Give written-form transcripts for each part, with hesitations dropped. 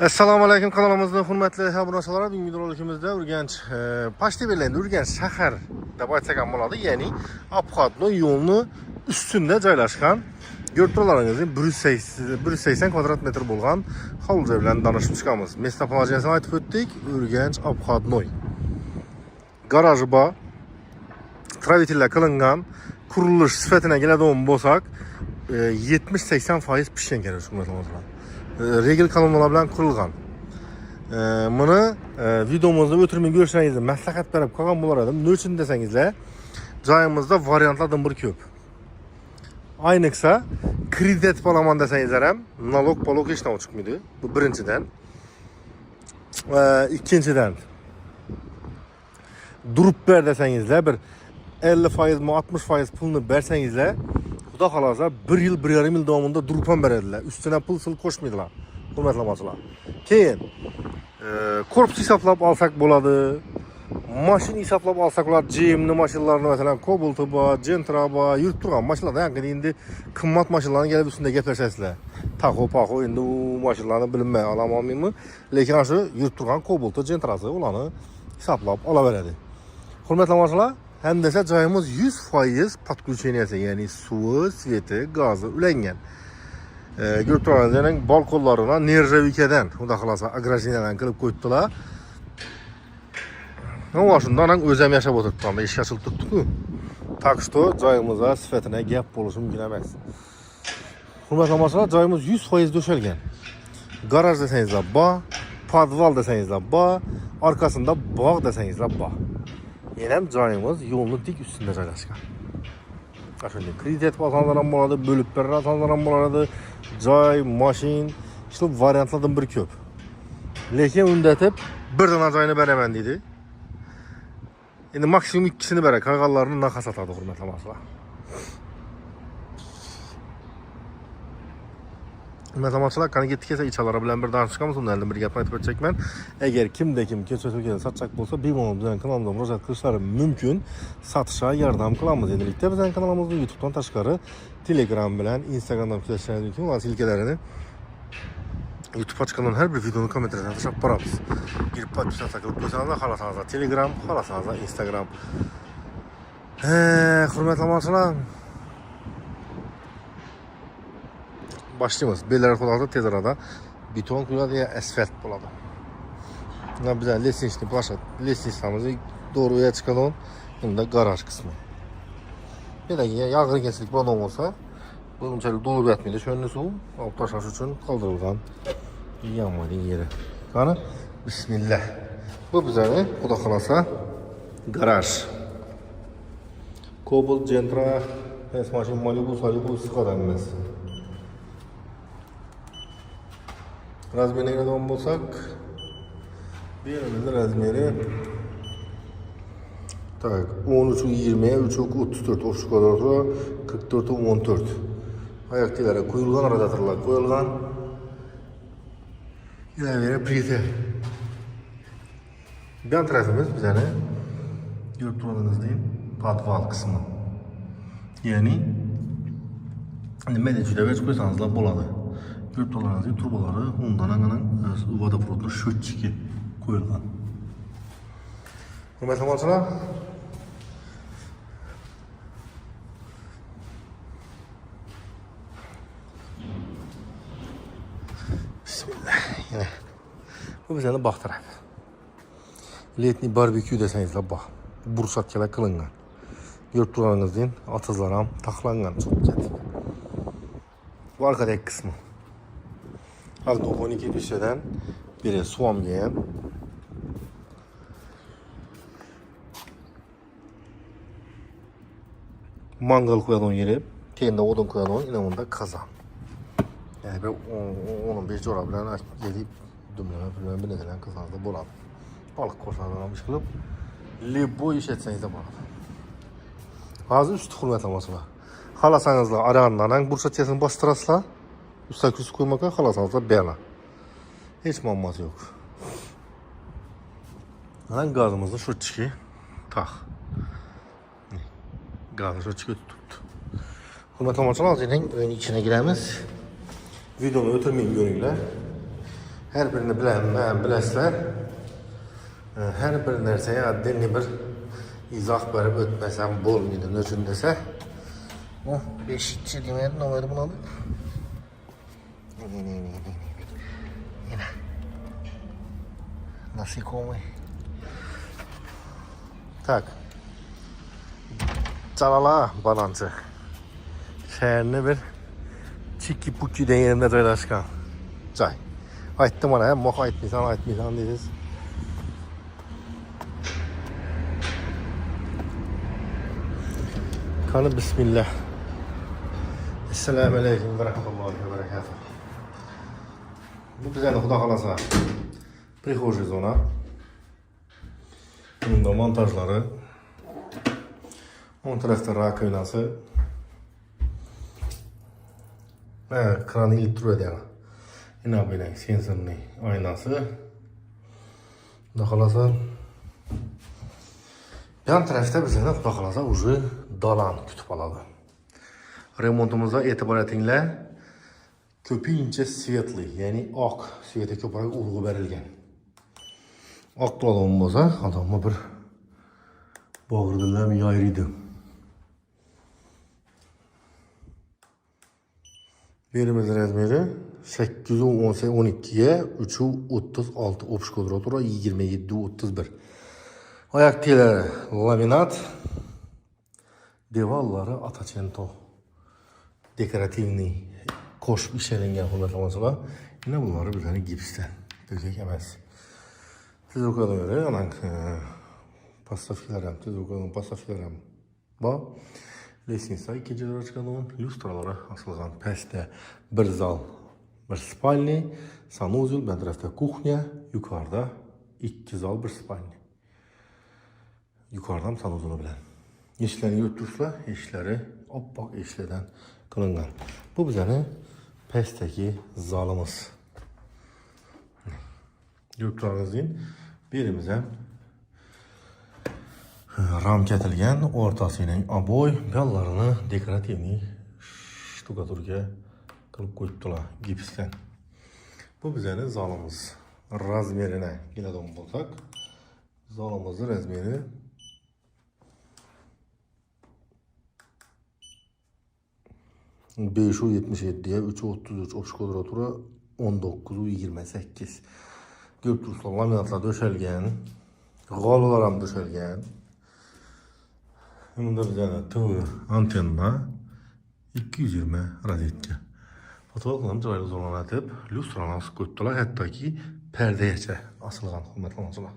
Assalomu alaykum, kanalimizning hurmatli obunachilar. Bugungi videoligimizda Urganch Pashti belenda Urganch shahar deb aytsak ham bo'ladi, ya'ni Obxodnoy yo'lni ustida joylashgan yurtlaringizni 180 kvadrat metr bo'lgan hovli bilan tanishib chiqamiz. Местоположениесini aytib o'tdik. Urganch Obxodnoy. Garaji bor, stроительlar qilingan, qurilish sifatına keladigan bo'lsak 70-80% pishgan kerak hurmatli regl kanunlar bilan qurilgan. Buni videomizda o'tirmay ko'rishingizni maslahat berib qolgan bo'lar edim. Nima uchun desangizlar, joyimizda variantlardan bir ko'p. Ayniqsa kredit olaman desangizlar ham nalog hech narsa chiqmaydi. Bu birinchidan. Ikkinchidan durib ber desangizlar, bir 50% mi 60% pulni bersangizlar, Xudo xolasa 1 yil 1,5 yil davomida durib ham beradilar. Ustuna pul sil qo'shmaydilar. Hurmatli amachilar. Keyin korpus hisoblab olsak bo'ladi. Mashina hisoblab olsak ular GM'ni mashinalarni, masalan, Cobalt bor, Gentra bor, yurib turgan mashinalar, ya'ni endi qimmat mashinalarni kelib ustida gaplashasizlar. Taxo endi u mashinalarni bilmay olamaymi, lekin shu yurib turgan Cobalt, Gentrasi ularni hisoblab olaveradi. Hurmatli amachilar, hamdasa joyimiz 100% podключениyasi, ya'ni suvi, sveti, gazi ulangan. Görtüranlarning balkonlarına nerjavikadan, xudo xolasa agrajinadan qilib qo'yibdilar. Ama shundan ham o'zim yashab o'tiribman, ish ochilib turibdi-ku. Tak что joyimizga sifatına gap bo'lishi mumkin emas. Hurmatli amachilar, joyimiz 100% döşelgan. Garaj desangizlar bor, podval desangizlar bor, arkasında bog' desangizlar bor. Yana ham joyimiz yo'lni dik ustida joylashgan. Shunday kredit olsanlar ham bo'ladi, bo'lib bersanlar ham bo'ladi. Joy, mashin, işte variantlardan bir ko'p. Lekin undatib bir dona joyni beraman dedi. Endi maksimum 2kisini berar, qolganlarini naqa sotadi hurmatli amachilar. Hurmatli amachilar, qani ketdik esa ichalari bilan bir danishamiz, undan bir gap aytib o'tchakman. Agar kimda kim ko'rsatuvga sotchak bo'lsa, bemalol bizning kanalimizga murojaat qilishlari mumkin. Satishga yordam qilamiz. Endilikda bizning kanalimizda YouTube'dan tashqari Telegram bilan Instagramdan kuzatishingiz mumkin. Ular silkalarini YouTube açıklanan her bir videonun kommentarına tashlab boramiz. Girib podpisatsiya qilib qo'ysangiz, xohlasangiz Telegram, xohlasangiz Instagram. Hurmatli amachilar, başlayamiz. Bellar quloqda tez arada beton quyiladi ya asfalt bo'ladi. Buna bizlar lestnichni plashat, lestnichamizni doğruya chiqadigan, bunda garaj qismi. Belki yağırgensizlik bana olsa, bu unchalik dolib yotmaydi. Shuni suv olib tashlash uchun qoldirilgan yanmagan yeri. Qani, bismillah. Bu bizning xudo xolasa garaj. Cobalt, Gentra, mashina Malibu istiqodamiz. Razmeriga keladigan bo'lsak, berimizning razmeri tak 13-20, 3-34, o'sha kvadratga 44-14. Ayaktiklari qo'yilgan, radiatorlar qo'yilgan. Ilavera plita. Bu tarafimiz bizani yurib turganimizning podval qismi. Ya'ni nimada juda vech qo'ysangizlar bo'ladi. Yurib turganimizning trubalari, undan ananing vodoprovodni sho'tchiki qo'yilgan. Hurmatli amachilar, bismillah. Yine bu bizning bog' taraf. Letniy barbekyu desangizlar bor. Bursatkalar qilingan. Yurib turganingizdan otizlar ham taxlangan cho'kkat. Bu arkadagi qismi. Aldoxonik peshadan beri suamgan. Mangal qo'yadigan yeri, keyinda o'tin qo'yadigan, yana bunda qozon. Yani bir 15 jo'ra bilan yedib dumlama bilan qozonda bo'ladi. Baliq qo'shadigan ish qilib, lebo ishlatsangiz bo'ladi. Hozir usti hurmatli amachilar. Xohlasangizlar arandan burchatkasini bostirasizlar. Ustiga kuz qo'ymaka, xohlasangizlar bela. Hech muammosi yo'q. Mana gazimizni sho'tchiki tax. Gazı sho'tchiki tutibdi. Hurmatli amachilar, hozir uyning ichiga kiramiz. Videoni o'tirmay ko'ringlar. Her birini bilasizlar. Her bir narsaya addenli bir izoh berib o'tmasam bo'lmaydi. Nima uchun desa, 5-chi demaydi, nomeri buni olib. Насекомый. Так. Çalala balançı. Şehirli bir Çiki-puki yerinde joylashgan joy. Aytdim mana, moq aytmaysan deysiz. Qani bismillah. Assalomu alaykum va rahmatullohi va barakatuh. Bu bizani xudo xolasa prixожая zona. Bunda montajlari, on tarafta rakovinasi. Kran ilib turadi yana. Ina bilan sensorli oynasi. Xudo xolasa yan tarafta bizani xudo xolasa уже dolan kutib oladi. Remontimizda e'tibor etinglar. Ko'pincha svetli, ya'ni oq sveti ko'proq urg'u berilgan. Oq to'lon bo'lsa, odamni bir bo'g'irdilar yoyirdi. Birimiz razmeri 812 ga 336 общий kvadratura 27-31. Oyoq telari laminat, devallari atachento dekorativniy qo'shib ishlagan xuloslar. Yana bunları bir tane gipsdan, dökek emas. Siz o'qadan göre anan поставкалар ham bor. Лестница ikkinchi darajada, lyustralar asılgan pastda bir zal, bir spalni, sanuzel, bu tarafta kuxnya, yukarıda 2 zal, bir spalni. Yukarıdan sanuzeli bilan. Eshiklarni yurib tursa, eshiklari oppoq eshiklardan qilingan. Bu bizani pastdagi zalimiz. Yurib turganingizdan birimiz ham ram ketilgan, o'rtasining oboy, yollarini dekorativniy shtukaturga qilib qo'yibdilar gipsdan. Bu bizani zalimiz. Razmerine keladigan bo'lsak, zalimizning razmeri 577'ye 333 общий kvadratura 19-28. Ko'p tursa laminatlar döşelgen, g'olalar ham döşelgen. Bunda bizada TV antenna 220 rozetka. Fotoğraflarını joyli zo'rlanatib, lyustrani asib qo'yibdilar, hattoki pardagacha asilgan, hurmatli onalar.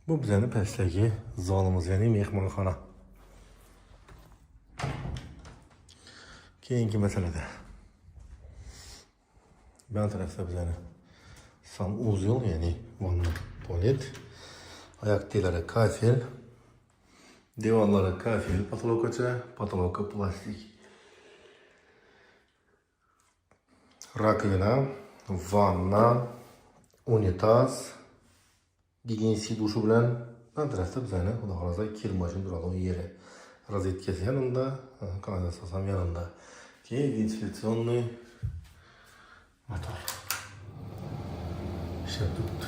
Bu bizani pastdagi zalimiz, ya'ni mehmonxona. Keyingi masalada bu tarafda bizani sanuzel, ya'ni vanna tualet, oyoq telari kafel, divanlari kafel, patoloka plastik. Rakovina, vanna, unitaz, gigiyenisk dushu bilan bu tarafda bizani xudo xolasa kir mashin turadigan yeri. Rozetkasi yanında, kanalizasiya ham yanında. Keyin ventilasyonniy motor. İşlab turibdi.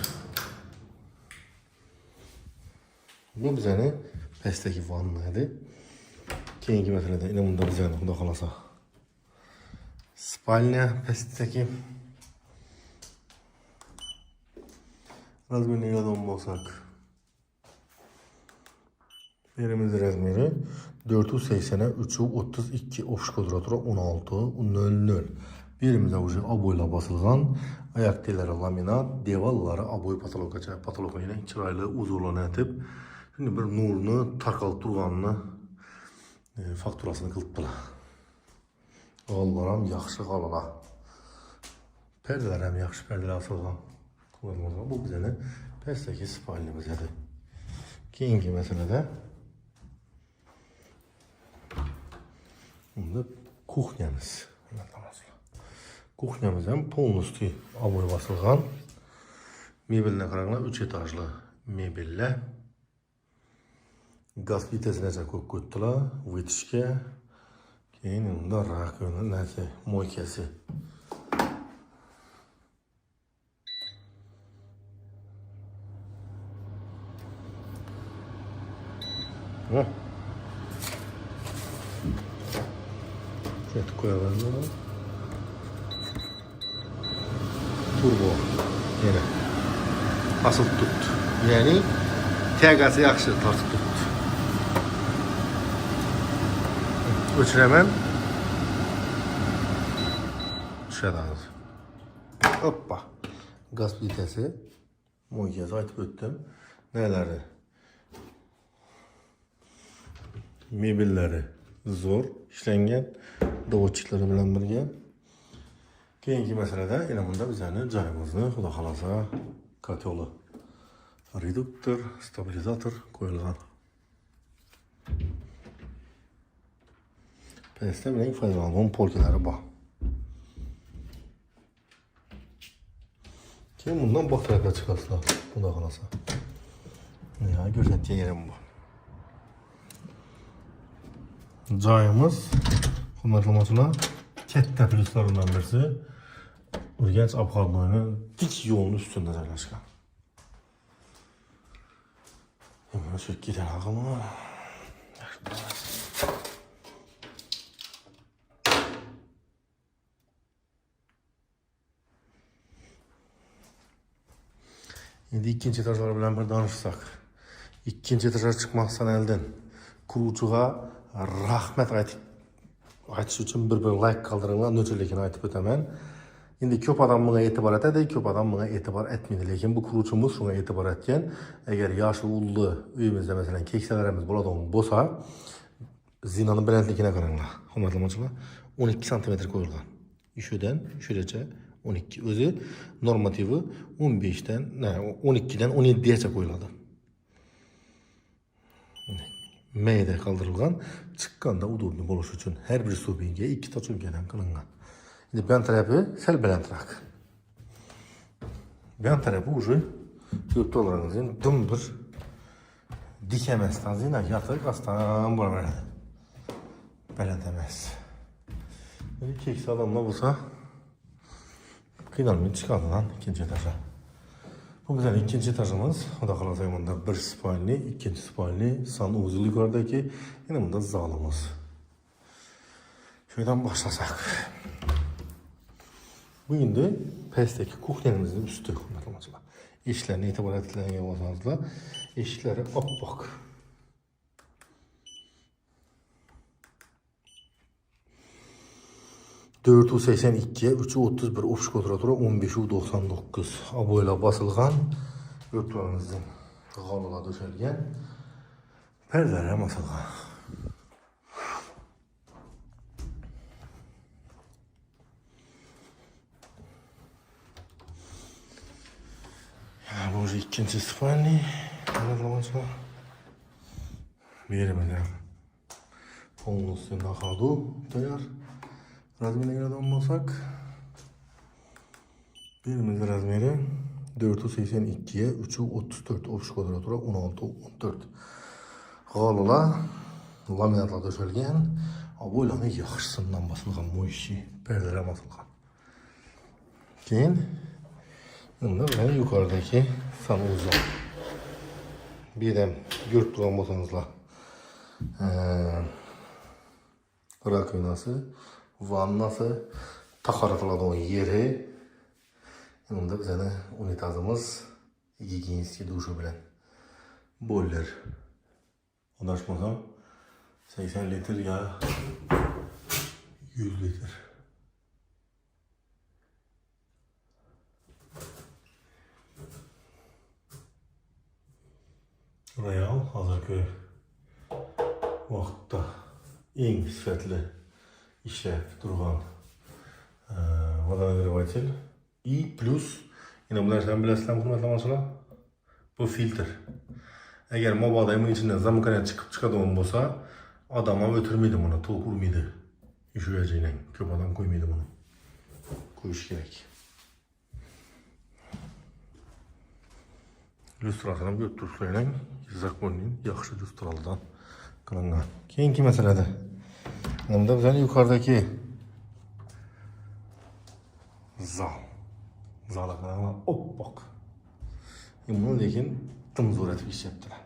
Bu bizani pastdagi vanna edi. Keyingi masalada ina bunda bizani xudo xolasa spalnya pastdagi. Razmerni yig'adigan bo'lsak, birimiz razmeri 480'e 332 общий kvadratura 16-00. Birimiz уже oboylar basılgan, oyoq telari laminat, devallari oboy patolokaga chiroyli uzurlanatib, şimdi bir nurni tarqalib turganini fakturasini qilibdilar. G'ollar ham yaxshi g'ollar. Perdelar ham yaxshi perdelar asilgan. Bu bizani pastdagi spalnimiz edi. Keyingi masalada bunda kuxnyamiz. Kuxnyamiz ham polностью oboy basilgan. Mebelni qaranglar, 3 etajli mebellar. Gaz plitasiga qo'yib qo'yibdilar, vытяжка. Keyin unda rakovina, moykasi. Hı. Şöyle koyalım. Turbo. Yine. Asıl tuttu. Yani tegası yaxşı tartıb tuttu. Öçürəmən. Düşəd ağzı. Hoppa. Gaz plitəsi. Moyaz aytıb ötdüm. Nələri? Mebelləri zor işləngan. Davotçiklari bilan birga. Keyingi məsələdə elə bunda bizəni cayımızı, xudo xalasa, kotyolu, reduktor, stabilizator qoyulgan. Pəstə bilən faydalanğan polkaları bax. Keyin bundan batarya çıxasılar, xudo xalasa. Ya göstərdiyi yerim bu. Cayımız, xidmətləmasına katta pluslarından birisi. Urganch obxodnoyning dik yo'lning ustida joylashgan. Mana shu gitar haqimi. Endi ikkinchi etajlar bilan bir danışsak. İkinci etaja chiqmasdan oldin quruvchiga rahmat aytish uchun bir like qoldiringlar, no'chirligini aytib o'taman. Endi ko'p odam bunga e'tibor etadi, ko'p odam bunga e'tibor etmaydi. Lekin bu quruvchimiz shunga e'tibor etgan. Agar yoshi ulli uyimizda masalan keksalarimiz bo'ladigan bo'lsa, zinaning balandligini qaranglar. Hurmatli muhojirlar, 12 sm qo'yilgan. Shudan shuncha 12. O'zi normativi 12 dan 17 gacha qo'yiladi. Mayda qoldirilgan, chiqqanda udobli bo'lish uchun har bir stupinga 2 ta cho'nkadan qilingan. Endi bu tarafı sal balandroq. Bu tarafı уже ko'p to'lg'aningizdan dum bir dik emasdan zina yotib qasdan bo'laveradi. Baland emas. Endi keksa odamlar bo'lsa qiynalmay chiqadigan ikkinchi etaja. Bu bizning ikkinchi etajimiz. Xudo xolasa bunda bir spalni, ikkinchi spalni, sanuzel yuqoridagi, yana bunda zalimiz. Şuradan başlasak. Bu indi pastdagi kuxnyamizning usti, hurmatli. Eshiklarni e'tibor etilgan bo'lsanizlar, eshiklari oppoq. ...482'ye 331 ofis kvadratı 1599 aboyla basılgan örtülerimizin galola döşelgen perdelere basılgan. Bu ikinci spalni verimine polностью на ходу tayyor. Razmere göre olmasak birimizin razmeri 482'ye 334 ofis kvadratı 1614 galola laminatla döşelgen aboylanı yaxşısından basılgan bu işi perdelere basılgan. Keyin bunda ben yukarıdaki sanuzol bir de görüp duran bolsanızlar rakovinası, vannası, taharatladığın yeri, bunda bizene unitazımız, gigiyenski duşu bilen boiler. Ondaşmasam 80 litre ya 100 litre. Royal hazırki vaqtda eng sifatli ishlab turgan водонагреватель и plus yine bulardan bilasizlar hurmatli bu filtr. Agar mabodo bunun ichidan zamokana chiqib chiqadigan bo'lsa, odam ham o'tirmaydi buni, to'q urmaydi. Ishlayajak, ko'p odam qo'ymaydi buni. Qo'yish kerak. Lyustrasini bu turishlarning zakonning yaxshi lyustraldan qilingan. Keyingi masalada bunda bizning yuqoridagi zalga qaranglar, oppoq. Buni lekin tim zo'r etib ishlayaptilar.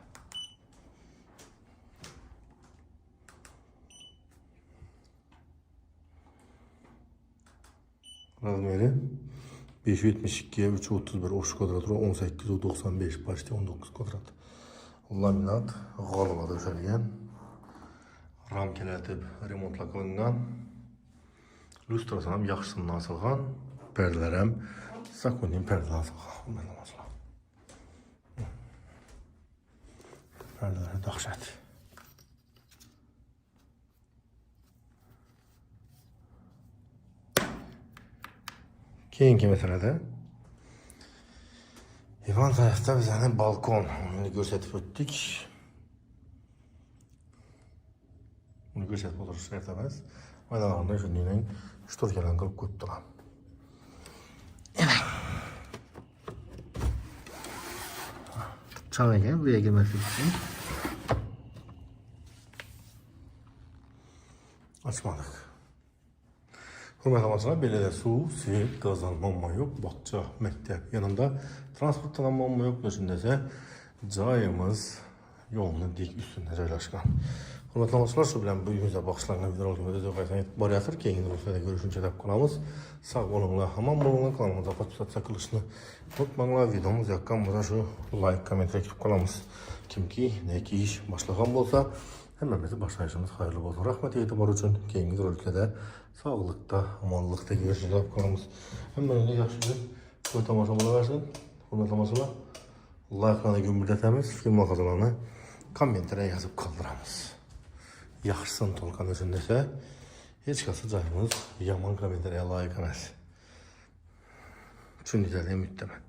Razmeri 572'ye 331 oş kvadratı 1895 почти 19 kvadrat. Laminat g'olva döşelgen. Ramkelatib remontla qilingan. Lustrasini ham yaxshisidan asilgan. Perdelar ham zakonning perdelar asilgan. Perdelar dahshat. Keyingi meselede Ivan tarafta bizani balkon onu ko'rsatib o'tdik. Uni ko'rsatib o'tirish shart emas. Mana bunday shuningdek shturkalan qilib qo'yibdilar. Chalaga buraya girmaslik uchun açmadık. Hurmatli onalar, belediye suv, svet, gazdan muammo yo'q, bog'cha, maktab yanında transportdan muammo yo'q. Shundaysa joyimiz yo'lning dik ustida joylashgan. Hurmatli onalar, shu bilan bugünümüzde bag'ishlangan videolarimizni qaytib boryapti. Keyingi videolarda görüşünce deb qolamiz. Sog' bo'linglar, hamon bo'linglar. Kanalimizga podpisatsiya qilishni unutmanglar. Videomiz yoqqan bo'lsa shu like, kommentariy qilib qolamiz. Kimki neki ish boshlagan bo'lsa, hammamizni boshlayishimiz xayrli bo'lsin. Rahmat e'tibor uchun. Keyingi roliklarda sog'likda, omonlikda görüşünce deb qolamiz. Hammangizga yaxshi kun, ko'p tomosha bo'laversin. Hurmatli onalar, like'larni gumburlatamiz, film mulohazalarni kommentariy yozib qoldiramiz. Yaxshisin to'lqin uchun desa, hech qaysi joyimiz yomon kommentariy like emas. Tushundingizlar, umiddaman.